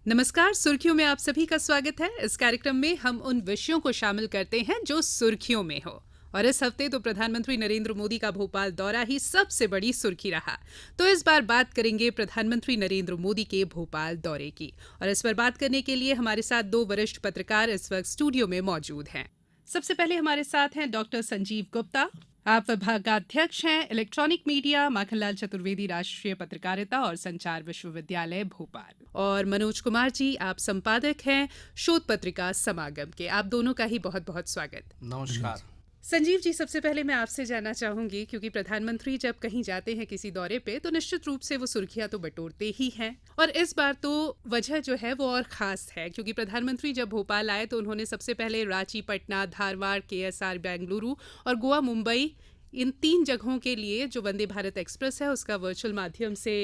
नमस्कार, सुर्खियों में आप सभी का स्वागत है। इस कार्यक्रम में हम उन विषयों को शामिल करते हैं जो सुर्खियों में हो। और इस हफ्ते तो प्रधानमंत्री नरेंद्र मोदी का भोपाल दौरा ही सबसे बड़ी सुर्खी रहा। तो इस बार बात करेंगे प्रधानमंत्री नरेंद्र मोदी के भोपाल दौरे की। और इस पर बात करने के लिए हमारे साथ दो वरिष्ठ पत्रकार इस वक्त स्टूडियो में मौजूद हैं। सबसे पहले हमारे साथ हैं डॉक्टर संजीव गुप्ता। आप विभागाध्यक्ष हैं इलेक्ट्रॉनिक मीडिया, माखनलाल चतुर्वेदी राष्ट्रीय पत्रकारिता और संचार विश्वविद्यालय भोपाल। और मनोज कुमार जी, आप संपादक हैं शोध पत्रिका समागम के। आप दोनों का ही बहुत बहुत स्वागत। नमस्कार संजीव जी, सबसे पहले मैं आपसे जानना चाहूंगी, क्योंकि प्रधानमंत्री जब कहीं जाते हैं किसी दौरे पे तो निश्चित रूप से वो सुर्खियां तो बटोरते ही हैं। और इस बार तो वजह जो है वो और खास है, क्योंकि प्रधानमंत्री जब भोपाल आए तो उन्होंने सबसे पहले रांची, पटना, धारवाड़, केएसआर, बेंगलुरु और गोवा, मुंबई, इन 3 जगहों के लिए जो वंदे भारत एक्सप्रेस है उसका वर्चुअल माध्यम से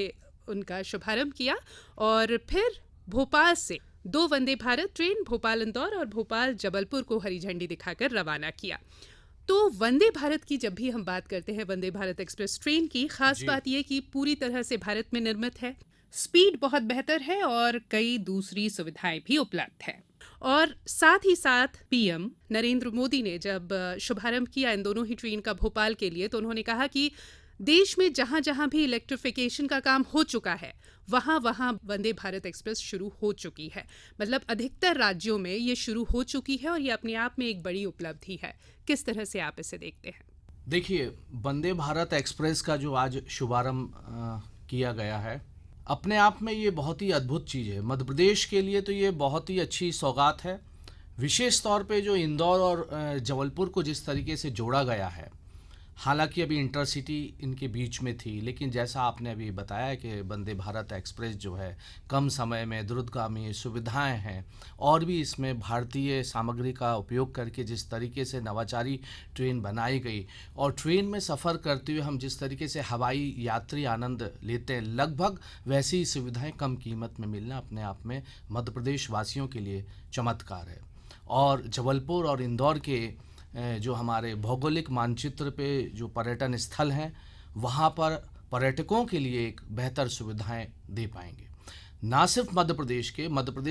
उनका शुभारंभ किया। और फिर भोपाल से 2 वंदे भारत ट्रेन भोपाल इंदौर और भोपाल जबलपुर को हरी झंडी दिखाकर रवाना किया। तो वंदे भारत की जब भी हम बात करते हैं, वंदे भारत एक्सप्रेस ट्रेन की खास बात यह कि पूरी तरह से भारत में निर्मित है, स्पीड बहुत बेहतर है और कई दूसरी सुविधाएं भी उपलब्ध है। और साथ ही साथ पीएम नरेंद्र मोदी ने जब शुभारंभ किया इन दोनों ही ट्रेन का भोपाल के लिए, तो उन्होंने कहा कि देश में जहां जहां भी इलेक्ट्रिफिकेशन का काम हो चुका है वहां वहां वंदे भारत एक्सप्रेस शुरू हो चुकी है। मतलब अधिकतर राज्यों में ये शुरू हो चुकी है और ये अपने आप में एक बड़ी उपलब्धि है। किस तरह से आप इसे देखते हैं? देखिए, वंदे भारत एक्सप्रेस का जो आज शुभारंभ किया गया है, अपने आप में ये बहुत ही अद्भुत चीज़ है। मध्य प्रदेश के लिए तो ये बहुत ही अच्छी सौगात है। विशेष तौर पे जो इंदौर और जबलपुर को जिस तरीके से जोड़ा गया है, हालांकि अभी इंटरसिटी इनके बीच में थी, लेकिन जैसा आपने अभी बताया कि वंदे भारत एक्सप्रेस जो है कम समय में द्रुतगामी सुविधाएं हैं और भी इसमें भारतीय सामग्री का उपयोग करके जिस तरीके से नवाचारी ट्रेन बनाई गई और ट्रेन में सफ़र करते हुए हम जिस तरीके से हवाई यात्री आनंद लेते हैं, लगभग वैसी ही सुविधाएं कम कीमत में मिलना अपने आप में मध्य प्रदेश वासियों के लिए चमत्कार है। और जबलपुर और इंदौर के जो हमारे भौगोलिक मानचित्र पे जो पर्यटन स्थल हैं, वहाँ पर पर्यटकों के लिए एक बेहतर सुविधाएं दे पाएंगे। ना सिर्फ मध्य प्रदेश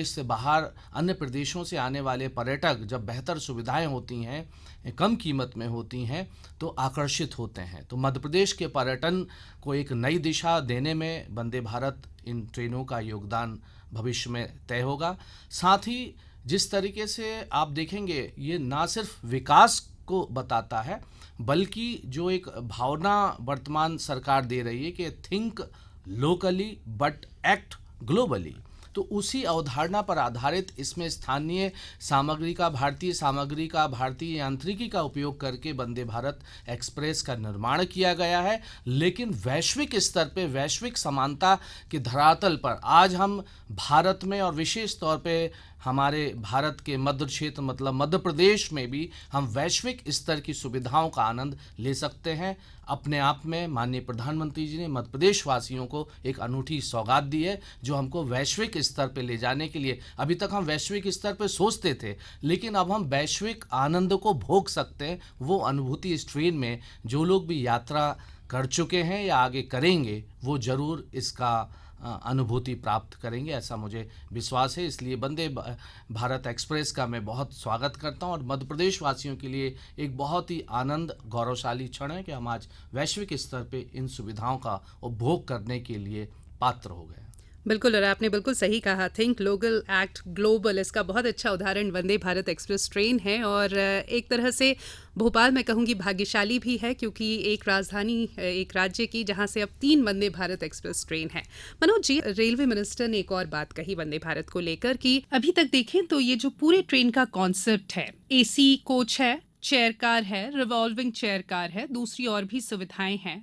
से बाहर अन्य प्रदेशों से आने वाले पर्यटक जब बेहतर सुविधाएं होती हैं, कम कीमत में होती हैं, तो आकर्षित होते हैं। तो मध्य प्रदेश के पर्यटन को एक नई दिशा देने में वंदे भारत इन ट्रेनों का योगदान भविष्य में तय होगा। साथ ही जिस तरीके से आप देखेंगे, ये ना सिर्फ विकास को बताता है बल्कि जो एक भावना वर्तमान सरकार दे रही है कि think locally but act globally, तो उसी अवधारणा पर आधारित इसमें स्थानीय सामग्री का, भारतीय सामग्री का, भारतीय यांत्रिकी का उपयोग करके वंदे भारत एक्सप्रेस का निर्माण किया गया है। लेकिन वैश्विक स्तर पे, वैश्विक समानता के धरातल पर आज हम भारत में और विशेष तौर पे हमारे भारत के मध्य क्षेत्र मतलब मध्य प्रदेश में भी हम वैश्विक स्तर की सुविधाओं का आनंद ले सकते हैं। अपने आप में माननीय प्रधानमंत्री जी ने मध्य प्रदेश वासियों को एक अनूठी सौगात दी है, जो हमको वैश्विक स्तर पे ले जाने के लिए, अभी तक हम वैश्विक स्तर पे सोचते थे, लेकिन अब हम वैश्विक आनंद को भोग सकते हैं। वो अनुभूति इस ट्रेन में जो लोग भी यात्रा कर चुके हैं या आगे करेंगे, वो ज़रूर इसका अनुभूति प्राप्त करेंगे, ऐसा मुझे विश्वास है। इसलिए वंदे भारत एक्सप्रेस का मैं बहुत स्वागत करता हूं और मध्य प्रदेश वासियों के लिए एक बहुत ही आनंद गौरवशाली क्षण है कि हम आज वैश्विक स्तर पे इन सुविधाओं का उपभोग करने के लिए पात्र हो गए। बिल्कुल, और आपने बिल्कुल सही कहा, थिंक लोकल एक्ट ग्लोबल, इसका बहुत अच्छा उदाहरण वंदे भारत एक्सप्रेस ट्रेन है। और एक तरह से भोपाल मैं कहूँगी भाग्यशाली भी है, क्योंकि एक राजधानी, एक राज्य की, जहाँ से अब 3 वंदे भारत एक्सप्रेस ट्रेन है। मनोज जी, रेलवे मिनिस्टर ने एक और बात कही वंदे भारत को लेकर कि अभी तक देखें तो ये जो पूरे ट्रेन का कॉन्सेप्ट है, AC कोच है, चेयर कार है, रिवॉल्विंग चेयर कार है, दूसरी और भी सुविधाएं हैं,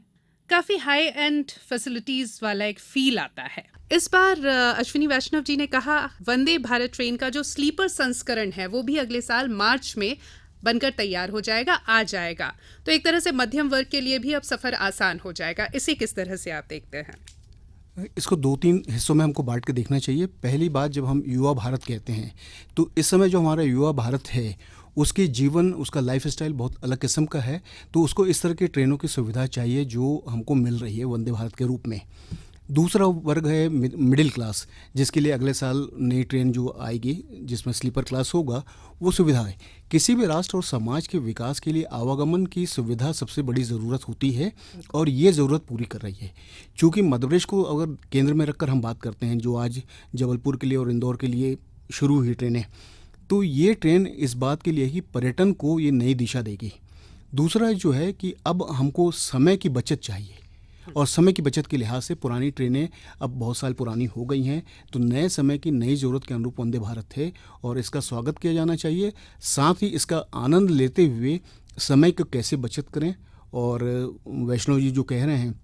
काफी हाई एंड फैसिलिटीज वाला एक फील आता है। इस बार अश्विनी वैष्णव जी ने कहा वंदे भारत ट्रेन का जो स्लीपर संस्करण है वो भी अगले साल मार्च में बनकर तैयार हो जाएगा, आ जाएगा। तो एक तरह से मध्यम वर्ग के लिए भी अब सफर आसान हो जाएगा। इसे किस तरह से आप देखते हैं? इसको 2-3 हिस्सों में हमको बांट के देखना चाहिए। पहली बात, जब हम युवा भारत कहते हैं तो इस समय जो हमारा युवा भारत है उसकी जीवन, उसका लाइफस्टाइल बहुत अलग किस्म का है। तो उसको इस तरह की ट्रेनों की सुविधा चाहिए जो हमको मिल रही है वंदे भारत के रूप में। दूसरा वर्ग है मिडिल क्लास, जिसके लिए अगले साल नई ट्रेन जो आएगी जिसमें स्लीपर क्लास होगा, वो सुविधा है। किसी भी राष्ट्र और समाज के विकास के लिए आवागमन की सुविधा सबसे बड़ी ज़रूरत होती है और ये ज़रूरत पूरी कर रही है। क्योंकि मध्य प्रदेश को अगर केंद्र में रखकर हम बात करते हैं, जो आज जबलपुर के लिए और इंदौर के लिए शुरू हुई ट्रेनें, तो ये ट्रेन इस बात के लिए है कि पर्यटन को ये नई दिशा देगी। दूसरा जो है कि अब हमको समय की बचत चाहिए, और समय की बचत के लिहाज से पुरानी ट्रेनें अब बहुत साल पुरानी हो गई हैं, तो नए समय की नई ज़रूरत के अनुरूप वंदे भारत है और इसका स्वागत किया जाना चाहिए। साथ ही इसका आनंद लेते हुए समय को कैसे बचत करें, और वैष्णव जी जो कह रहे हैं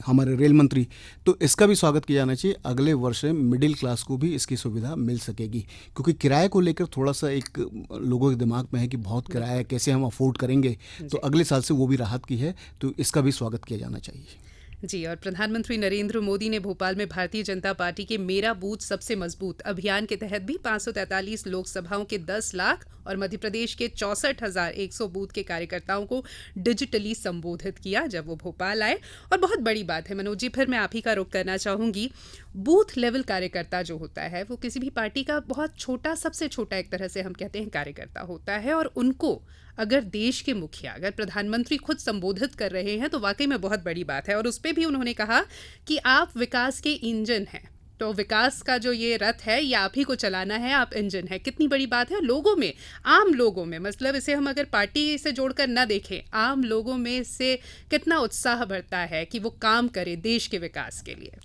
हमारे रेल मंत्री, तो इसका भी स्वागत किया जाना चाहिए। अगले वर्ष मिडिल क्लास को भी इसकी सुविधा मिल सकेगी, क्योंकि किराए को लेकर थोड़ा सा एक लोगों के दिमाग में है कि बहुत किराया है, कैसे हम अफोर्ड करेंगे, तो अगले साल से वो भी राहत की है, तो इसका भी स्वागत किया जाना चाहिए। जी, और प्रधानमंत्री नरेंद्र मोदी ने भोपाल में भारतीय जनता पार्टी के मेरा बूथ सबसे मजबूत अभियान के तहत भी 543 लोकसभाओं के 10 लाख और मध्य प्रदेश के 64,100 बूथ के कार्यकर्ताओं को डिजिटली संबोधित किया जब वो भोपाल आए। और बहुत बड़ी बात है मनोज जी, फिर मैं आप ही का रुख करना चाहूंगी। बूथ लेवल कार्यकर्ता जो होता है वो किसी भी पार्टी का बहुत छोटा, सबसे छोटा एक तरह से हम कहते हैं कार्यकर्ता होता है, और उनको अगर देश के मुखिया, अगर प्रधानमंत्री खुद संबोधित कर रहे हैं तो वाकई में बहुत बड़ी बात है। और उस पर भी उन्होंने कहा कि आप विकास के इंजन हैं, तो विकास का जो ये रथ है ये आप ही को चलाना है, आप इंजन है। कितनी बड़ी बात है। लोगों में, आम लोगों में, मतलब इसे हम अगर पार्टी से जोड़कर ना देखें, आम लोगों में इससे कितना उत्साह बढ़ता है कि वो काम करे देश के विकास के लिए।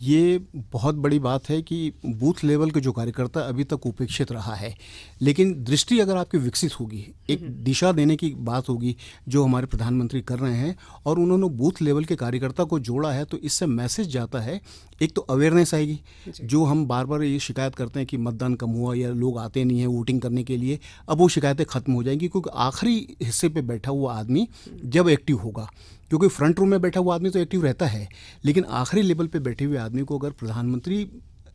ये बहुत बड़ी बात है कि बूथ लेवल के जो कार्यकर्ता अभी तक उपेक्षित रहा है, लेकिन दृष्टि अगर आपकी विकसित होगी, एक दिशा देने की बात होगी जो हमारे प्रधानमंत्री कर रहे हैं, और उन्होंने बूथ लेवल के कार्यकर्ता को जोड़ा है, तो इससे मैसेज जाता है। एक तो अवेयरनेस आएगी, जो हम बार बार ये शिकायत करते हैं कि मतदान कम हुआ या लोग आते नहीं हैं वोटिंग करने के लिए, अब वो शिकायतें खत्म हो जाएंगी, क्योंकि आखिरी हिस्से पे बैठा हुआ आदमी जब एक्टिव होगा, क्योंकि फ्रंट रूम में बैठा हुआ आदमी तो एक्टिव रहता है, लेकिन आखिरी लेवल पे बैठे हुए आदमी को अगर प्रधानमंत्री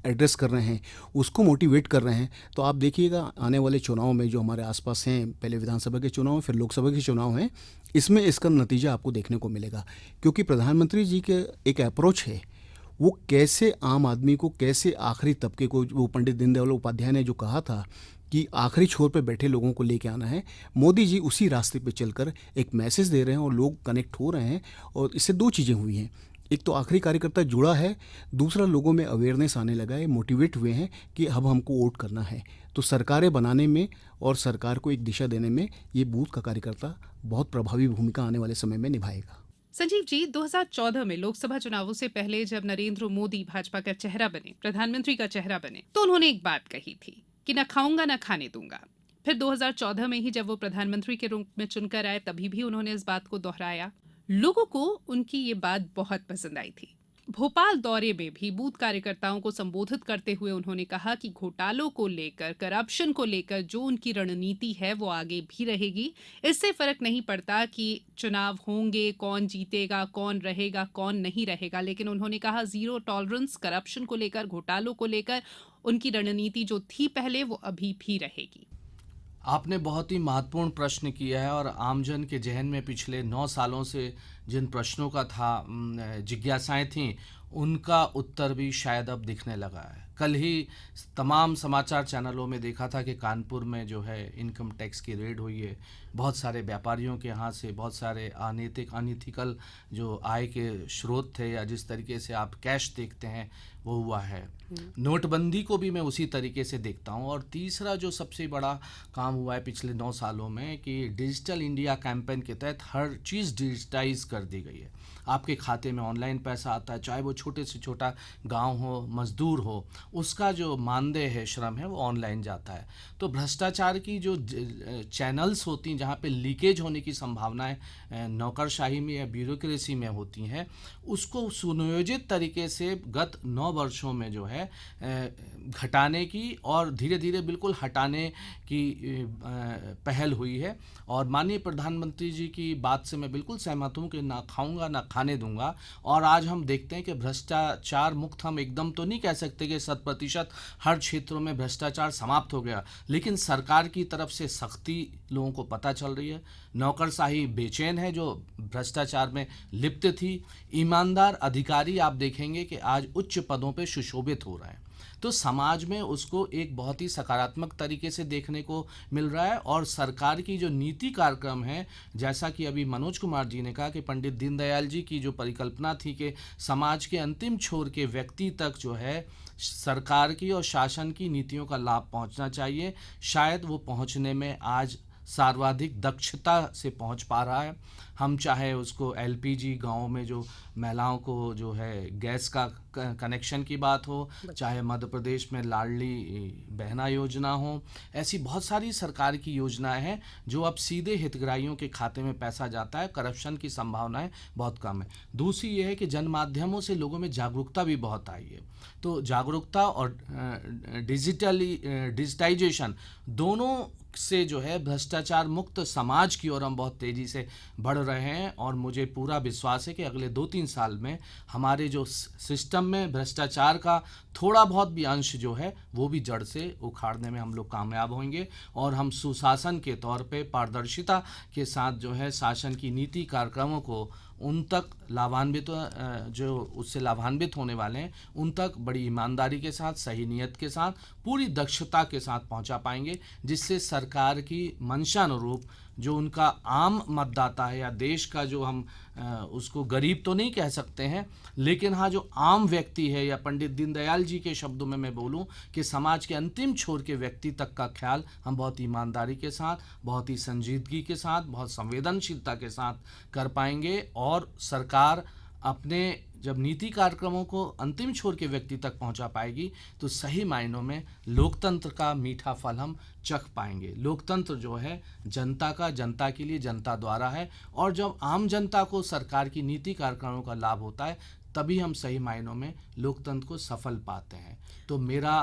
एड्रेस कर रहे हैं, उसको मोटिवेट कर रहे हैं, तो आप देखिएगा आने वाले चुनाव में जो हमारे आसपास हैं, पहले विधानसभा के चुनाव, फिर लोकसभा के चुनाव हैं, इसमें इसका नतीजा आपको देखने को मिलेगा। क्योंकि प्रधानमंत्री जी के एक अप्रोच है, वो कैसे आम आदमी को, कैसे आखिरी तबके को, वो पंडित दीनदयाल उपाध्याय ने जो कहा था कि आखिरी छोर पे बैठे लोगों को लेके आना है, मोदी जी उसी रास्ते पे चलकर एक मैसेज दे रहे हैं और लोग कनेक्ट हो रहे हैं। और इससे दो चीज़ें हुई हैं, एक तो आखिरी कार्यकर्ता जुड़ा है, दूसरा लोगों में अवेयरनेस आने लगा है, मोटिवेट हुए हैं कि अब हमको वोट करना है। तो सरकारें बनाने में और सरकार को एक दिशा देने में ये बूथ का कार्यकर्ता बहुत प्रभावी भूमिका आने वाले समय में निभाएगा। संजीव जी, 2014 में लोकसभा चुनावों से पहले जब नरेंद्र मोदी भाजपा का चेहरा बने, प्रधानमंत्री का चेहरा बने, तो उन्होंने एक बात कही थी कि न खाऊंगा न खाने दूंगा। फिर 2014 में ही जब वो प्रधानमंत्री के रूप में चुनकर आए, तभी भी उन्होंने इस बात को दोहराया। लोगों को उनकी ये बात बहुत पसंद आई थी। भोपाल दौरे में भी बूथ कार्यकर्ताओं को संबोधित करते हुए उन्होंने कहा कि घोटालों को लेकर, करप्शन को लेकर जो उनकी रणनीति है वो आगे भी रहेगी। इससे फर्क नहीं पड़ता कि चुनाव होंगे, कौन जीतेगा, कौन रहेगा, कौन नहीं रहेगा, लेकिन उन्होंने कहा जीरो टॉलरेंस करप्शन को लेकर, घोटालों को लेकर उनकी रणनीति जो थी पहले वो अभी भी रहेगी। आपने बहुत ही महत्वपूर्ण प्रश्न किया है, और आमजन के जहन में पिछले 9 सालों से जिन प्रश्नों का था, जिज्ञासाएं थीं, उनका उत्तर भी शायद अब दिखने लगा है। कल ही तमाम समाचार चैनलों में देखा था कि कानपुर में जो है इनकम टैक्स की रेड हुई है। बहुत सारे व्यापारियों के यहाँ से बहुत सारे अनइथिकल जो आय के स्रोत थे, या जिस तरीके से आप कैश देखते हैं वो हुआ है। नोटबंदी को भी मैं उसी तरीके से देखता हूँ। और तीसरा जो सबसे बड़ा काम हुआ है पिछले 9 सालों में कि डिजिटल इंडिया कैंपेन के तहत हर चीज़ डिजिटाइज कर दी गई है। आपके खाते में ऑनलाइन पैसा आता है, चाहे वो छोटे से छोटा गांव हो, मजदूर हो, उसका जो मानदेय है, श्रम है, वो ऑनलाइन जाता है। तो भ्रष्टाचार की जो चैनल्स होती हैं, जहाँ पे लीकेज होने की संभावनाएं नौकरशाही में या ब्यूरोक्रेसी में होती हैं, उसको सुनियोजित तरीके से गत 9 वर्षों में जो है घटाने की और धीरे धीरे बिल्कुल हटाने की पहल हुई है। और माननीय प्रधानमंत्री जी की बात से मैं बिल्कुल सहमत हूँ कि ना खाऊंगा ना खाने दूंगा। और आज हम देखते हैं कि भ्रष्टाचार मुक्त हम एकदम तो नहीं कह सकते कि 100 100% हर क्षेत्रों में भ्रष्टाचार समाप्त हो गया, लेकिन सरकार की तरफ से सख्ती लोगों को पता चल रही है। नौकरशाही बेचैन है जो भ्रष्टाचार में लिप्त थी। ईमानदार अधिकारी आप देखेंगे कि आज उच्च पदों पे सुशोभित हो रहे हैं, तो समाज में उसको एक बहुत ही सकारात्मक तरीके से देखने को मिल रहा है। और सरकार की जो नीति कार्यक्रम है, जैसा कि अभी मनोज कुमार जी ने कहा कि पंडित दीनदयाल जी की जो परिकल्पना थी कि समाज के अंतिम छोर के व्यक्ति तक जो है सरकार की और शासन की नीतियों का लाभ पहुंचना चाहिए, शायद वो पहुंचने में आज सर्वाधिक दक्षता से पहुंच पा रहा है। हम चाहे उसको एलपीजी गाँव में जो महिलाओं को जो है गैस का कनेक्शन की बात हो, चाहे मध्य प्रदेश में लाडली बहना योजना हो, ऐसी बहुत सारी सरकार की योजनाएं हैं जो अब सीधे हितग्राहियों के खाते में पैसा जाता है। करप्शन की संभावनाएं बहुत कम है। दूसरी ये है कि जन माध्यमों से लोगों में जागरूकता भी बहुत आई है, तो जागरूकता और डिजिटाइजेशन दोनों से जो है भ्रष्टाचार मुक्त समाज की ओर हम बहुत तेज़ी से बढ़ रहे हैं। और मुझे पूरा विश्वास है कि अगले 2-3 साल में हमारे जो सिस्टम में भ्रष्टाचार का थोड़ा बहुत भी अंश जो है वो भी जड़ से उखाड़ने में हम लोग कामयाब होंगे। और हम सुशासन के तौर पे पारदर्शिता के साथ जो है शासन की नीति कार्यक्रमों को उन तक लाभान्वित जो उससे लाभान्वित होने वाले हैं उन तक बड़ी ईमानदारी के साथ, सही नियत के साथ, पूरी दक्षता के साथ पहुंचा पाएंगे, जिससे सरकार की मंशा अनुरूप जो उनका आम मतदाता है या देश का जो हम उसको गरीब तो नहीं कह सकते हैं, लेकिन हाँ जो आम व्यक्ति है, या पंडित दीनदयाल जी के शब्दों में मैं बोलूं कि समाज के अंतिम छोर के व्यक्ति तक का ख्याल हम बहुत ईमानदारी के साथ, बहुत ही संजीदगी के साथ, बहुत संवेदनशीलता के साथ कर पाएंगे। और सरकार अपने जब नीति कार्यक्रमों को अंतिम छोर के व्यक्ति तक पहुंचा पाएगी तो सही मायनों में लोकतंत्र का मीठा फल हम चख पाएंगे। लोकतंत्र जो है जनता का, जनता के लिए, जनता द्वारा है, और जब आम जनता को सरकार की नीति कार्यक्रमों का लाभ होता है तभी हम सही मायनों में लोकतंत्र को सफल पाते हैं। तो मेरा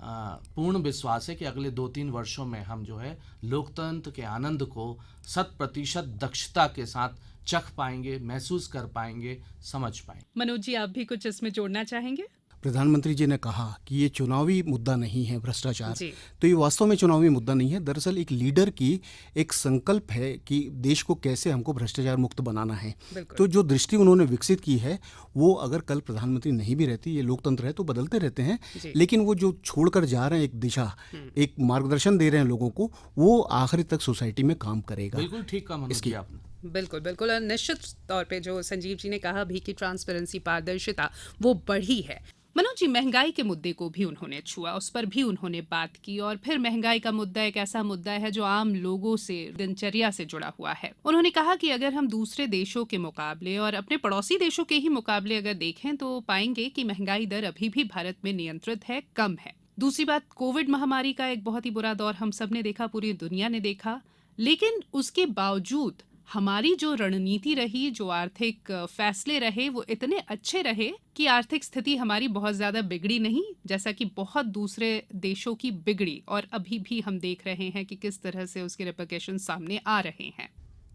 पूर्ण विश्वास है कि अगले 2-3 वर्षों में हम जो है लोकतंत्र के आनंद को 100% दक्षता के साथ चख पाएंगे, महसूस कर पाएंगे, समझ पाएंगे। मनोज जी, आप भी कुछ इसमें जोड़ना चाहेंगे? प्रधानमंत्री जी ने कहा कि ये चुनावी मुद्दा नहीं है भ्रष्टाचार, जी। तो ये वास्तव में चुनावी मुद्दा नहीं है। दरअसल एक लीडर की एक संकल्प है कि देश को कैसे हमको भ्रष्टाचार मुक्त बनाना है। तो जो दृष्टि उन्होंने विकसित की है वो अगर कल प्रधानमंत्री नहीं भी रहती, ये लोकतंत्र है तो बदलते रहते हैं, लेकिन वो जो छोड़कर जा रहे हैं एक दिशा, एक मार्गदर्शन दे रहे हैं लोगों को, वो आखिरी तक सोसाइटी में काम करेगा। बिल्कुल ठीक कहा मनोज जी आपने। बिल्कुल बिल्कुल। और निश्चित तौर पे जो संजीव जी ने कहा भी कि ट्रांसपेरेंसी, पारदर्शिता वो बढ़ी है। मनोज जी, महंगाई के मुद्दे को भी उन्होंने छुआ, उस पर भी उन्होंने बात की। और फिर महंगाई का मुद्दा एक ऐसा मुद्दा है जो आम लोगों से, दिनचर्या से जुड़ा हुआ है। उन्होंने कहा कि अगर हम दूसरे देशों के मुकाबले और अपने पड़ोसी देशों के ही मुकाबले अगर देखें तो पाएंगे कि महंगाई दर अभी भी भारत में नियंत्रित है, कम है। दूसरी बात, कोविड महामारी का एक बहुत ही बुरा दौर हम सब ने देखा, पूरी दुनिया ने देखा, लेकिन उसके बावजूद हमारी जो रणनीति रही, जो आर्थिक फैसले रहे, वो इतने अच्छे रहे कि आर्थिक स्थिति हमारी बहुत ज़्यादा बिगड़ी नहीं, जैसा कि बहुत दूसरे देशों की बिगड़ी। और अभी भी हम देख रहे हैं कि किस तरह से उसके रिपरकशन सामने आ रहे हैं।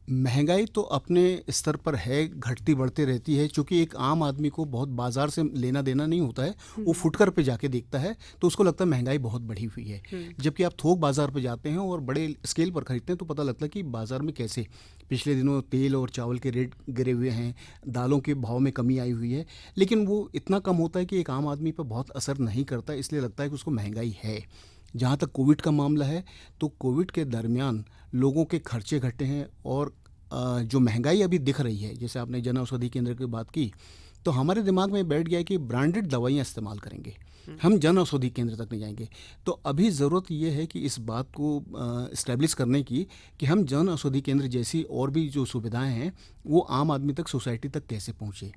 महंगाई तो अपने स्तर पर है, घटती बढ़ती रहती है, क्योंकि एक आम आदमी को बहुत बाजार से लेना देना नहीं होता है, वो फुटकर पे जाके देखता है तो उसको लगता है महंगाई बहुत बढ़ी हुई है। जबकि आप थोक बाजार पे जाते हैं और बड़े स्केल पर खरीदते हैं तो पता लगता है कि बाजार में कैसे पिछले दिनों तेल और चावल के रेट गिरे हुए हैं, दालों के भाव में कमी आई हुई है, लेकिन वो इतना कम होता है कि एक आम आदमी पर बहुत असर नहीं करता, इसलिए लगता है कि उसको महंगाई है। जहाँ तक कोविड का मामला है तो कोविड के दरमियान लोगों के खर्चे घटे हैं, और जो महंगाई अभी दिख रही है, जैसे आपने जन औषधि केंद्र की बात की, तो हमारे दिमाग में बैठ गया है कि ब्रांडेड दवाइयाँ इस्तेमाल करेंगे, हम जन औषधि केंद्र तक नहीं जाएंगे। तो अभी ज़रूरत ये है कि इस बात को इस्टेब्लिश करने की कि हम जन औषधि केंद्र जैसी और भी जो सुविधाएं हैं वो आम आदमी तक, सोसाइटी तक कैसे पहुँचे।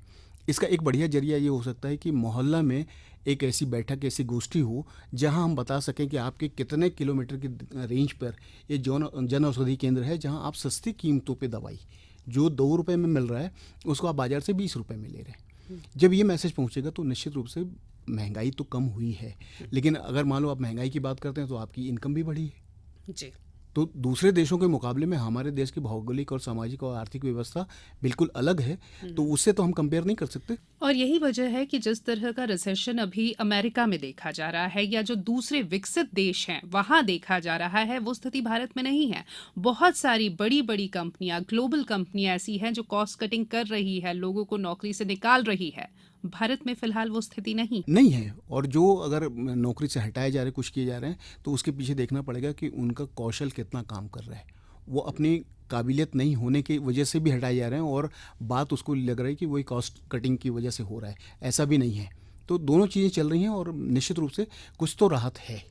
इसका एक बढ़िया जरिया ये हो सकता है कि मोहल्ला में एक ऐसी बैठक, ऐसी गोष्ठी हो जहां हम बता सकें कि आपके कितने किलोमीटर की रेंज पर ये जन औषधि केंद्र है, जहां आप सस्ती कीमतों पे दवाई जो 2 रुपये में मिल रहा है उसको आप बाज़ार से 20 रुपये में ले रहे हैं। जब ये मैसेज पहुंचेगा तो निश्चित रूप से महंगाई तो कम हुई है, लेकिन अगर मान लो आप महंगाई की बात करते हैं तो आपकी इनकम भी बढ़ी है। जी। तो दूसरे देशों के मुकाबले में हमारे देश की भौगोलिक और सामाजिक और आर्थिक व्यवस्था बिल्कुल अलग है, तो उससे तो हम कंपेयर नहीं कर सकते। और यही वजह है कि जिस तरह का रिसेशन अभी अमेरिका में देखा जा रहा है या जो दूसरे विकसित देश हैं वहां देखा जा रहा है, वो स्थिति भारत में नहीं है। बहुत सारी बड़ी बड़ी कंपनियां, ग्लोबल कंपनियां ऐसी हैं जो कॉस्ट कटिंग कर रही है, लोगों को नौकरी से निकाल रही है। भारत में फिलहाल वो स्थिति नहीं है। और जो अगर नौकरी से हटाए जा रहे, कुछ किए जा रहे हैं, तो उसके पीछे देखना पड़ेगा कि उनका कौशल कितना काम कर रहा है। वो अपनी काबिलियत नहीं होने की वजह से भी हटाए जा रहे हैं और बात उसको लग रहा है कि वही कॉस्ट कटिंग की वजह से हो रहा है, ऐसा भी नहीं है। तो दोनों चीज़ें चल रही हैं और निश्चित रूप से कुछ तो राहत है,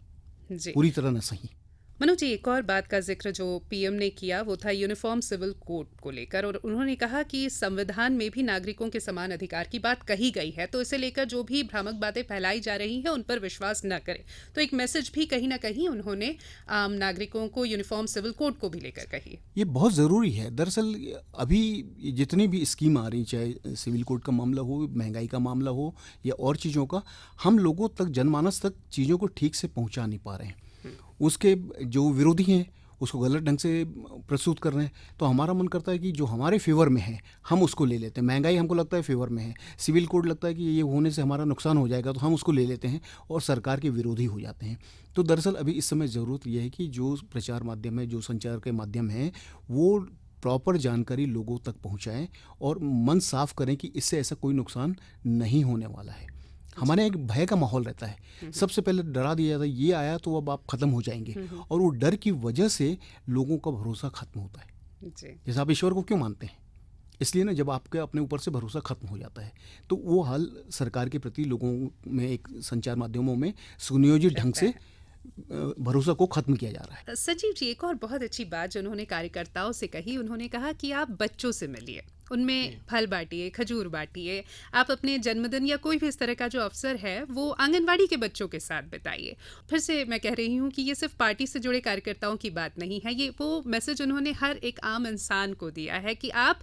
जी। पूरी तरह न सही। मनोज जी, एक और बात का जिक्र जो पीएम ने किया वो था यूनिफॉर्म सिविल कोड को लेकर, और उन्होंने कहा कि संविधान में भी नागरिकों के समान अधिकार की बात कही गई है, तो इसे लेकर जो भी भ्रामक बातें फैलाई जा रही हैं उन पर विश्वास न करें। तो एक मैसेज भी कहीं ना कहीं उन्होंने आम नागरिकों को यूनिफॉर्म सिविल कोड को भी लेकर कही। ये बहुत ज़रूरी है। दरअसल अभी जितनी भी स्कीम आ रही, चाहे सिविल कोड का मामला हो, महंगाई का मामला हो या और चीज़ों का, हम लोगों तक, जनमानस तक चीज़ों को ठीक से पहुंचा नहीं पा रहे हैं। उसके जो विरोधी हैं उसको गलत ढंग से प्रस्तुत कर रहे हैं। तो हमारा मन करता है कि जो हमारे फेवर में है हम उसको ले लेते हैं। महंगाई हमको लगता है फेवर में है, सिविल कोड लगता है कि ये होने से हमारा नुकसान हो जाएगा, तो हम उसको ले लेते हैं और सरकार के विरोधी हो जाते हैं। तो दरअसल अभी इस समय ज़रूरत यह है कि जो प्रचार माध्यम है, जो संचार के माध्यम हैं, वो प्रॉपर जानकारी लोगों तक पहुँचाएँ और मन साफ करें कि इससे ऐसा कोई नुकसान नहीं होने वाला है। हमारे एक भय का माहौल रहता है, सबसे पहले डरा दिया जाता है ये आया तो अब आप ख़त्म हो जाएंगे, और वो डर की वजह से लोगों का भरोसा खत्म होता है। जैसे आप ईश्वर को क्यों मानते हैं? इसलिए ना, जब आपके अपने ऊपर से भरोसा खत्म हो जाता है तो वो हाल सरकार के प्रति लोगों में, एक संचार माध्यमों में सुनियोजित ढंग से भरोसा को खत्म किया जा रहा है। सचिव जी, एक और बहुत अच्छी बात जो उन्होंने कार्यकर्ताओं से कही, उन्होंने कहा कि आप बच्चों से मिलिए, उनमें फल बांटिए, खजूर बांटिए, आप अपने जन्मदिन या कोई भी इस तरह का जो अवसर है वो आंगनवाड़ी के बच्चों के साथ बिताइए। फिर से मैं कह रही हूँ कि ये सिर्फ पार्टी से जुड़े कार्यकर्ताओं की बात नहीं है, ये वो मैसेज उन्होंने हर एक आम इंसान को दिया है कि आप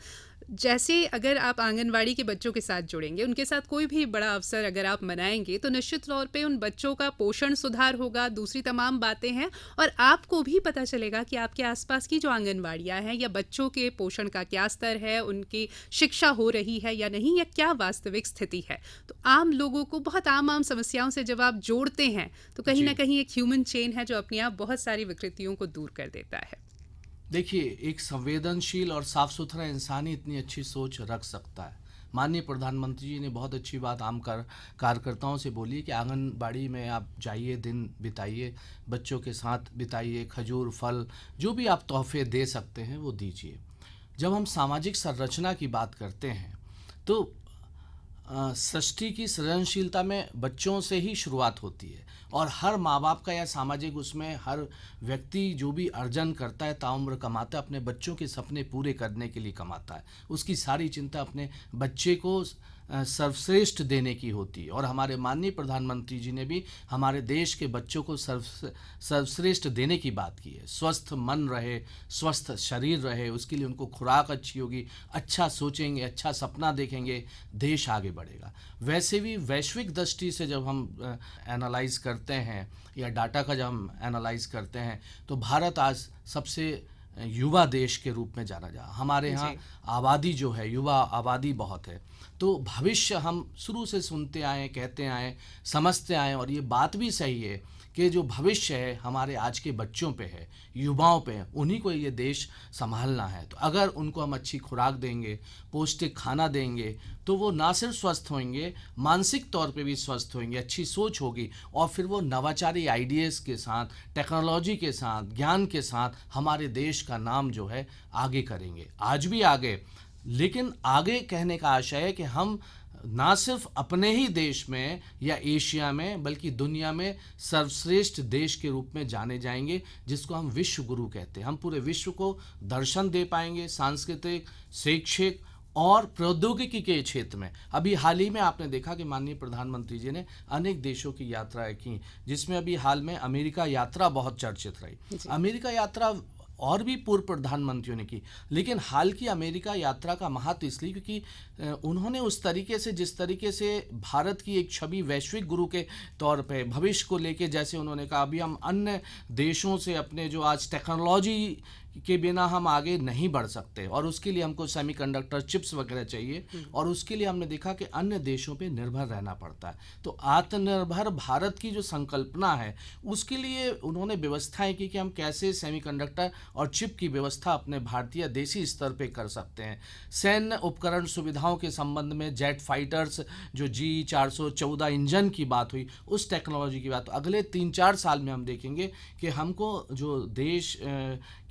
जैसे अगर आप आंगनवाड़ी के बच्चों के साथ जुड़ेंगे, उनके साथ कोई भी बड़ा अवसर अगर आप मनाएंगे, तो निश्चित तौर पे उन बच्चों का पोषण सुधार होगा, दूसरी तमाम बातें हैं, और आपको भी पता चलेगा कि आपके आसपास की जो आंगनवाड़ियां हैं या बच्चों के पोषण का क्या स्तर है, उनकी शिक्षा हो रही है या नहीं, या क्या वास्तविक स्थिति है। तो आम लोगों को बहुत आम समस्याओं से जब आप जोड़ते हैं तो कहीं ना कहीं एक ह्यूमन चेन है जो अपने आप बहुत सारी विकृतियों को दूर कर देता है। देखिए, एक संवेदनशील और साफ सुथरा इंसान ही इतनी अच्छी सोच रख सकता है। माननीय प्रधानमंत्री जी ने बहुत अच्छी बात आम कार्यकर्ताओं से बोली कि आंगनबाड़ी में आप जाइए, दिन बिताइए, बच्चों के साथ बिताइए, खजूर, फल, जो भी आप तोहफे दे सकते हैं वो दीजिए। जब हम सामाजिक संरचना की बात करते हैं तो सृष्टि की सृजनशीलता में बच्चों से ही शुरुआत होती है, और हर माँ बाप का या सामाजिक उसमें हर व्यक्ति जो भी अर्जन करता है, ताउम्र कमाता है, अपने बच्चों के सपने पूरे करने के लिए कमाता है। उसकी सारी चिंता अपने बच्चे को सर्वश्रेष्ठ देने की होती है। और हमारे माननीय प्रधानमंत्री जी ने भी हमारे देश के बच्चों को सर्वश्रेष्ठ देने की बात की है। स्वस्थ मन रहे, स्वस्थ शरीर रहे, उसके लिए उनको खुराक अच्छी होगी, अच्छा सोचेंगे, अच्छा सपना देखेंगे, देश आगे बढ़ेगा। वैसे भी वैश्विक दृष्टि से जब हम एनालाइज करते हैं या डाटा का जब हम एनालाइज करते हैं तो भारत आज सबसे युवा देश के रूप में जाना जा। हमारे यहाँ आबादी जो है, युवा आबादी बहुत है। तो भविष्य हम शुरू से सुनते आए, कहते आए, समझते आए, और ये बात भी सही है कि जो भविष्य है हमारे आज के बच्चों पे है, युवाओं पे है, उन्हीं को ये देश संभालना है। तो अगर उनको हम अच्छी खुराक देंगे, पौष्टिक खाना देंगे, तो वो ना सिर्फ स्वस्थ होंगे, मानसिक तौर पे भी स्वस्थ होंगे, अच्छी सोच होगी, और फिर वो नवाचारी आइडियाज़ के साथ, टेक्नोलॉजी के साथ, ज्ञान के साथ हमारे देश का नाम जो है आगे करेंगे। आज भी आगे, लेकिन आगे कहने का आशय है कि हम ना सिर्फ अपने ही देश में या एशिया में बल्कि दुनिया में सर्वश्रेष्ठ देश के रूप में जाने जाएंगे, जिसको हम विश्व गुरु कहते हैं। हम पूरे विश्व को दर्शन दे पाएंगे, सांस्कृतिक, शैक्षिक और प्रौद्योगिकी के क्षेत्र में। अभी हाल ही में आपने देखा कि माननीय प्रधानमंत्री जी ने अनेक देशों की यात्राएं की, जिसमें अभी हाल में अमेरिका यात्रा बहुत चर्चित रही। अमेरिका यात्रा और भी पूर्व प्रधानमंत्रियों ने की। लेकिन हाल की अमेरिका यात्रा का महत्व इसलिए क्योंकि उन्होंने उस तरीके से, जिस तरीके से भारत की एक छवि वैश्विक गुरु के तौर पे भविष्य को लेके, जैसे उन्होंने कहा अभी हम अन्य देशों से अपने जो आज टेक्नोलॉजी के बिना हम आगे नहीं बढ़ सकते और उसके लिए हमको सेमीकंडक्टर चिप्स वगैरह चाहिए और उसके लिए हमने देखा कि अन्य देशों पे निर्भर रहना पड़ता है। तो आत्मनिर्भर भारत की जो संकल्पना है उसके लिए उन्होंने व्यवस्थाएं की कि हम कैसे सेमीकंडक्टर और चिप की व्यवस्था अपने भारतीय देशी स्तर पे कर सकते हैं। सैन्य उपकरण सुविधाओं के संबंध में जेट फाइटर्स जो G414 इंजन की बात हुई, उस टेक्नोलॉजी की बात अगले 3-4 साल में हम देखेंगे कि हमको जो देश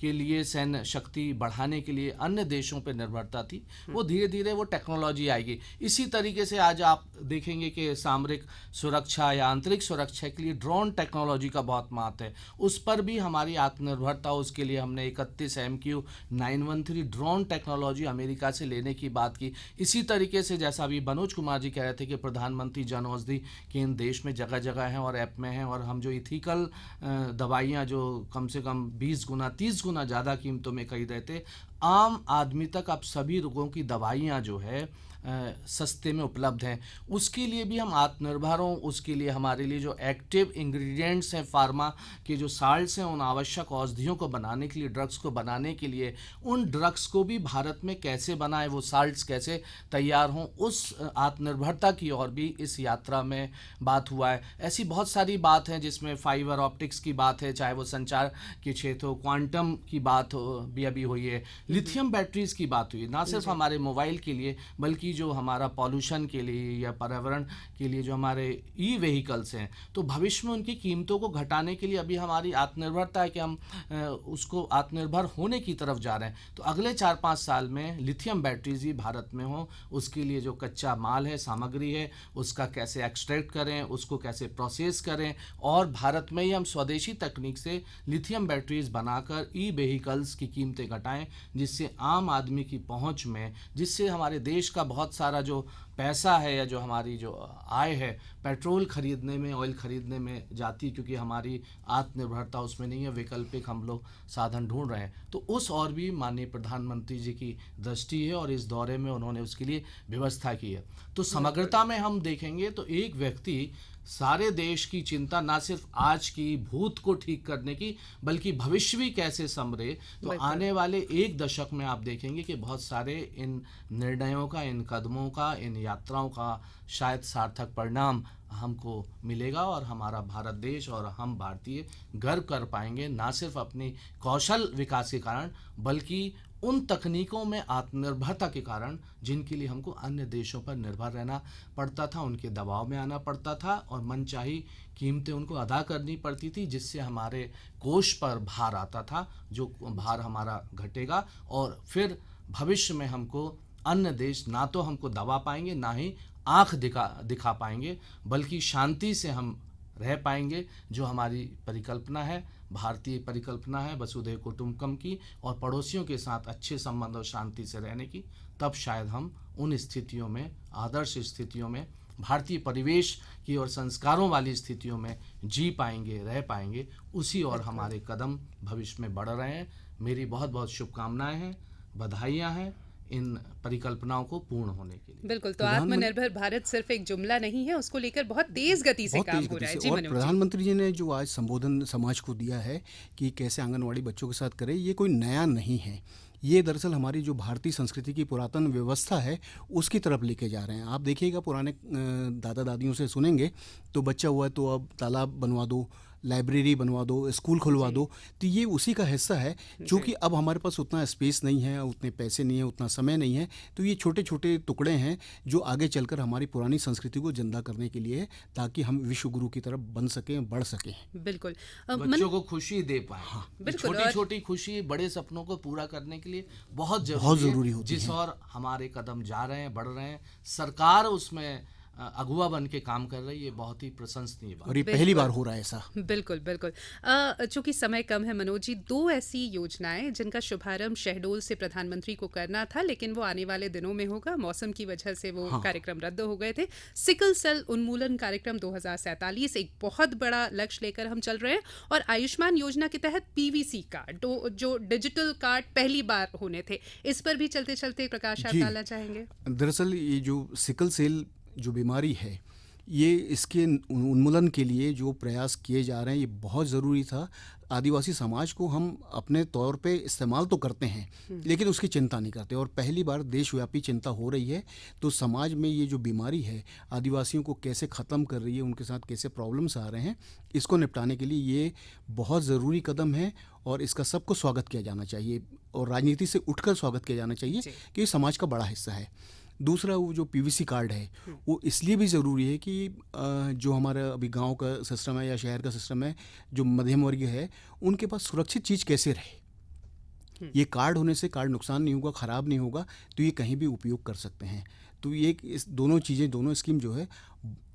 के लिए सैन्य शक्ति बढ़ाने के लिए अन्य देशों पर निर्भरता थी वो धीरे धीरे वो टेक्नोलॉजी आएगी। इसी तरीके से आज आप देखेंगे कि सामरिक सुरक्षा या आंतरिक सुरक्षा के लिए ड्रोन टेक्नोलॉजी का बहुत महत्व है, उस पर भी हमारी आत्मनिर्भरता, उसके लिए हमने 31 MQ-913 ड्रोन टेक्नोलॉजी अमेरिका से लेने की बात की। इसी तरीके से जैसा अभी मनोज कुमार जी कह रहे थे कि प्रधानमंत्री जन औषधि केंद्र देश में जगह जगह हैं और ऐप में हैं और हम जो इथिकल दवाइयाँ जो कम से कम 20 गुना 30 गुना ज़्यादा कीमतों में खरीद रहे थे, आम आदमी तक अब सभी रोगों की दवाइयाँ जो है सस्ते में उपलब्ध हैं। उसके लिए भी हम आत्मनिर्भर हों, उसके लिए हमारे लिए जो एक्टिव इंग्रेडिएंट्स हैं, फार्मा के जो साल्ट्स हैं, उन आवश्यक औषधियों को बनाने के लिए, ड्रग्स को बनाने के लिए, उन ड्रग्स को भी भारत में कैसे बनाए, वो साल्ट्स कैसे तैयार हों, उस आत्मनिर्भरता की ओर भी इस यात्रा में बात हुआ है। ऐसी बहुत सारी बात है जिसमें फाइबर ऑप्टिक्स की बात है, चाहे वो संचार के क्षेत्र हो, क्वांटम की बात भी अभी हुई है, लिथियम बैटरीज की बात हुई, ना सिर्फ हमारे मोबाइल के लिए बल्कि जो हमारा पॉल्यूशन के लिए या पर्यावरण के लिए जो हमारे ई व्हीकल्स हैं, तो भविष्य में उनकी कीमतों को घटाने के लिए अभी हमारी आत्मनिर्भरता है कि हम उसको आत्मनिर्भर होने की तरफ जा रहे हैं। तो अगले 4-5 साल में लिथियम बैटरीज ही भारत में हो, उसके लिए जो कच्चा माल है, सामग्री है, उसका कैसे एक्सट्रैक्ट करें, उसको कैसे प्रोसेस करें और भारत में ही हम स्वदेशी तकनीक से लिथियम बैटरीज बनाकर ई व्हीकल्स की कीमतें घटाएं, जिससे आम आदमी की पहुंच में, जिससे हमारे देश का बहुत सारा जो पैसा है या जो हमारी जो आय है पेट्रोल खरीदने में, ऑयल खरीदने में जाती, क्योंकि हमारी आत्मनिर्भरता उसमें नहीं है, वैकल्पिक हम लोग साधन ढूंढ रहे हैं। तो उस और भी माननीय प्रधानमंत्री जी की दृष्टि है और इस दौरे में उन्होंने उसके लिए व्यवस्था की है। तो समग्रता में हम देखेंगे तो एक व्यक्ति सारे देश की चिंता ना सिर्फ आज की भूत को ठीक करने की बल्कि भविष्य भी कैसे संभरे, तो आने वाले 1 दशक में आप देखेंगे कि बहुत सारे इन निर्णयों का, इन कदमों का, इन यात्राओं का शायद सार्थक परिणाम हमको मिलेगा और हमारा भारत देश और हम भारतीय गर्व कर पाएंगे, ना सिर्फ अपनी कौशल विकास के कारण बल्कि उन तकनीकों में आत्मनिर्भरता के कारण जिनके लिए हमको अन्य देशों पर निर्भर रहना पड़ता था, उनके दबाव में आना पड़ता था और मनचाही कीमतें उनको अदा करनी पड़ती थी, जिससे हमारे कोष पर भार आता था, जो भार हमारा घटेगा और फिर भविष्य में हमको अन्य देश ना तो हमको दबा पाएंगे, ना ही आँख दिखा पाएंगे, बल्कि शांति से हम रह पाएंगे। जो हमारी परिकल्पना है, भारतीय परिकल्पना है वसुधैव कुटुंबकम की और पड़ोसियों के साथ अच्छे संबंध और शांति से रहने की, तब शायद हम उन स्थितियों में, आदर्श स्थितियों में, भारतीय परिवेश की और संस्कारों वाली स्थितियों में जी पाएंगे, रह पाएंगे। उसी और हमारे कदम भविष्य में बढ़ रहे हैं। मेरी बहुत बहुत शुभकामनाएं हैं, बधाइयाँ हैं इन परिकल्पनाओं को पूर्ण होने के लिए। बिल्कुल, तो आत्मनिर्भर भारत सिर्फ एक जुमला नहीं है, उसको लेकर बहुत तेज गति से काम हो रहा है। जी और मनोज जी। प्रधानमंत्री जी ने जो आज संबोधन समाज को दिया है कि कैसे आंगनवाड़ी बच्चों के साथ करें, ये कोई नया नहीं है। ये दरअसल हमारी जो भारतीय संस्कृति की पुरातन व्यवस्था है उसकी तरफ लेके जा रहे हैं। आप देखिएगा, पुराने दादा दादियों से सुनेंगे तो बच्चा हुआ तो अब तालाब बनवा दो, लाइब्रेरी बनवा दो, स्कूल खुलवा दो, तो ये उसी का हिस्सा है। क्योंकि अब हमारे पास उतना स्पेस नहीं है, उतने पैसे नहीं है, उतना समय नहीं है, तो ये छोटे छोटे टुकड़े हैं जो आगे चलकर हमारी पुरानी संस्कृति को जिंदा करने के लिए है, ताकि हम विश्व गुरु की तरफ बन सकें, बढ़ सकें। बिल्कुल, बच्चों को खुशी दे पाए। हाँ, बिल्कुल, छोटी छोटी खुशी बड़े सपनों को पूरा करने के लिए बहुत जरूरी है, होती जिस है। और हमारे कदम जा रहे हैं, बढ़ रहे हैं, सरकार उसमें अगुवा बन के काम कर रही है, ये बहुत ही प्रशंसनीय बात और ये बिल्कुल। पहली बार हो रहा है ऐसा। बिल्कुल बिल्कुल। चूंकि समय कम है मनोज जी, 2 ऐसी योजनाएं जिनका शुभारंभ शहडोल से प्रधानमंत्री को करना था, लेकिन वो आने वाले दिनों में होगा, मौसम की वजह से वो कार्यक्रम रद्द हो गए थे। सिकल सेल उन्मूलन कार्यक्रम 2047 एक बहुत बड़ा लक्ष्य लेकर हम चल रहे हैं, और आयुष्मान योजना के तहत पीवीसी कार्ड जो डिजिटल कार्ड पहली बार होने थे, इस पर भी चलते चलते प्रकाश आप जी। डालना चाहेंगे? दरअसल ये जो सिकल सेल जो बीमारी है, ये इसके उन्मूलन के लिए जो प्रयास किए जा रहे हैं, ये बहुत ज़रूरी था। आदिवासी समाज को हम अपने तौर पे इस्तेमाल तो करते हैं, लेकिन उसकी चिंता नहीं करते, और पहली बार देशव्यापी चिंता हो रही है। तो समाज में ये जो बीमारी है आदिवासियों को कैसे ख़त्म कर रही है, उनके साथ कैसे प्रॉब्लम्स आ रहे हैं, इसको निपटाने के लिए ये बहुत ज़रूरी कदम है, और इसका सबको स्वागत किया जाना चाहिए, और राजनीति से उठकर स्वागत किया जाना चाहिए कि ये समाज का बड़ा हिस्सा है। दूसरा, वो जो पीवीसी कार्ड है वो इसलिए भी ज़रूरी है कि जो हमारा अभी गांव का सिस्टम है या शहर का सिस्टम है, जो मध्यम वर्गीय है, उनके पास सुरक्षित चीज़ कैसे रहे। ये कार्ड होने से कार्ड नुकसान नहीं होगा, ख़राब नहीं होगा, तो ये कहीं भी उपयोग कर सकते हैं। तो ये इस दोनों चीज़ें, दोनों स्कीम जो है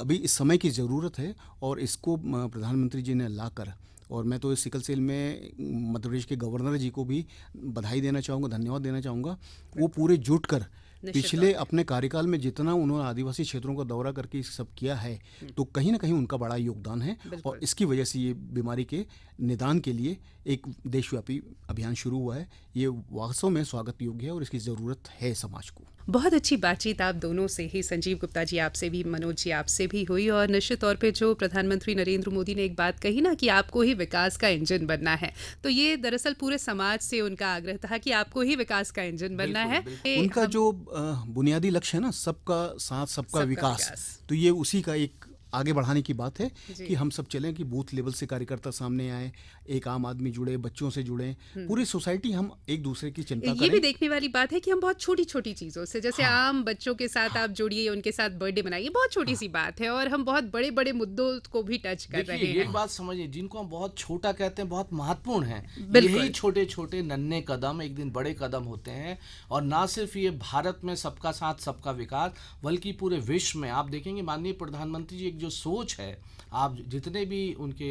अभी इस समय की ज़रूरत है, और इसको प्रधानमंत्री जी ने लाकर, और मैं तो इस सिकल सेल में मध्य प्रदेश के गवर्नर जी को भी बधाई देना चाहूँगा, धन्यवाद देना चाहूँगा। वो पूरे जुट कर पिछले अपने कार्यकाल में जितना उन्होंने आदिवासी क्षेत्रों का दौरा करके सब किया है, तो कहीं ना कहीं उनका बड़ा योगदान है, और इसकी वजह से ये बीमारी के निदान के लिए एक देशव्यापी अभियान शुरू हुआ है। ये वास्तव में स्वागत योग्य है, और इसकी ज़रूरत है समाज को। बहुत अच्छी बातचीत आप दोनों से ही, संजीव गुप्ता जी आपसे भी, मनोज जी आपसे भी हुई, और निश्चित तौर पे जो प्रधानमंत्री नरेंद्र मोदी ने एक बात कही ना कि आपको ही विकास का इंजन बनना है, तो ये दरअसल पूरे समाज से उनका आग्रह था कि आपको ही विकास का इंजन बनना है। उनका जो बुनियादी लक्ष्य है ना, सबका साथ सबका विकास, तो ये उसी का एक आगे बढ़ाने की बात है कि हम सब चलें, कि बूथ लेवल से कार्यकर्ता सामने आए, एक आम आदमी जुड़े, बच्चों से जुड़े, पूरी सोसाइटी हम एक दूसरे की चिंता करें। ये भी देखने वाली बात है कि हम बहुत छोटी छोटी चीज़ों से, जैसे आम बच्चों के साथ आप जुड़िए, उनके साथ बर्थडे मनाइए, बहुत छोटी सी बात है, और हम बहुत बड़े बड़े मुद्दों को भी टच कर रहे हैं। एक बात समझिए, जिनको हम बहुत छोटा कहते हैं बहुत महत्वपूर्ण है। यही छोटे छोटे नन्हे कदम एक दिन बड़े कदम होते हैं, और ना सिर्फ ये भारत में सबका साथ सबका विकास, बल्कि पूरे विश्व में आप देखेंगे माननीय प्रधानमंत्री जी एक जो सोच है, आप जितने भी उनके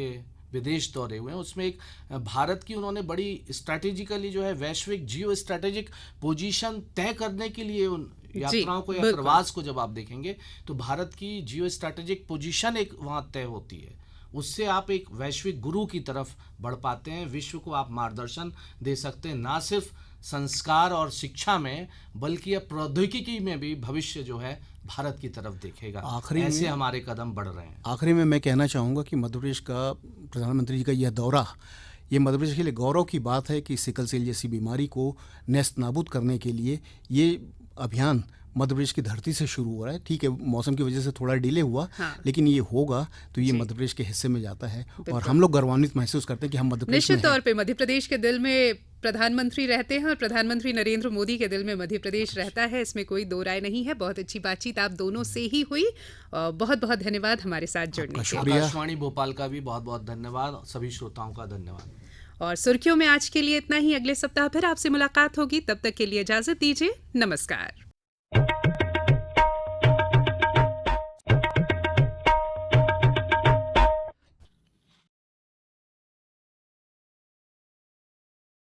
विदेश दौरे हुए हैं उसमें एक भारत की उन्होंने बड़ी स्ट्रैटेजिकली जो है वैश्विक जियो स्ट्रैटेजिक पोजीशन तय करने के लिए उन यात्राओं को या प्रवास को जब आप देखेंगे तो भारत की जियो स्ट्रैटेजिक पोजीशन एक वहाँ तय होती है। उससे आप एक वैश्विक गुरु की तरफ बढ़ पाते हैं, विश्व को आप मार्गदर्शन दे सकते हैं, ना सिर्फ संस्कार और शिक्षा में बल्कि अब प्रौद्योगिकी में भी भविष्य जो है भारत की तरफ देखेगा। ऐसे हमारे कदम बढ़ रहे हैं। आखिरी में मैं कहना चाहूँगा कि मध्य प्रदेश का प्रधानमंत्री जी का यह दौरा, ये मध्य प्रदेश के लिए गौरव की बात है कि सिकल सेल जैसी बीमारी को नेस्त नाबूद करने के लिए ये अभियान मध्य प्रदेश की धरती से शुरू हो रहा है। ठीक है, मौसम की वजह से थोड़ा डिले हुआ, लेकिन ये होगा तो ये मध्य प्रदेश के हिस्से में जाता है, और हम लोग गौरवान्वित महसूस करते हैं कि हम मध्य प्रदेश में निश्चित तौर पे मध्य प्रदेश के दिल में प्रधानमंत्री रहते हैं, और प्रधानमंत्री नरेंद्र मोदी के दिल में मध्य प्रदेश रहता है, इसमें कोई दो राय नहीं है। बहुत अच्छी बातचीत आप दोनों से ही हुई, बहुत बहुत धन्यवाद हमारे साथ जुड़ने के लिए। आकाशवाणी भोपाल का भी बहुत बहुत धन्यवाद, सभी श्रोताओं का धन्यवाद। और सुर्खियों में आज के लिए इतना ही। अगले सप्ताह फिर आपसे मुलाकात होगी, तब तक के लिए इजाजत दीजिए, नमस्कार।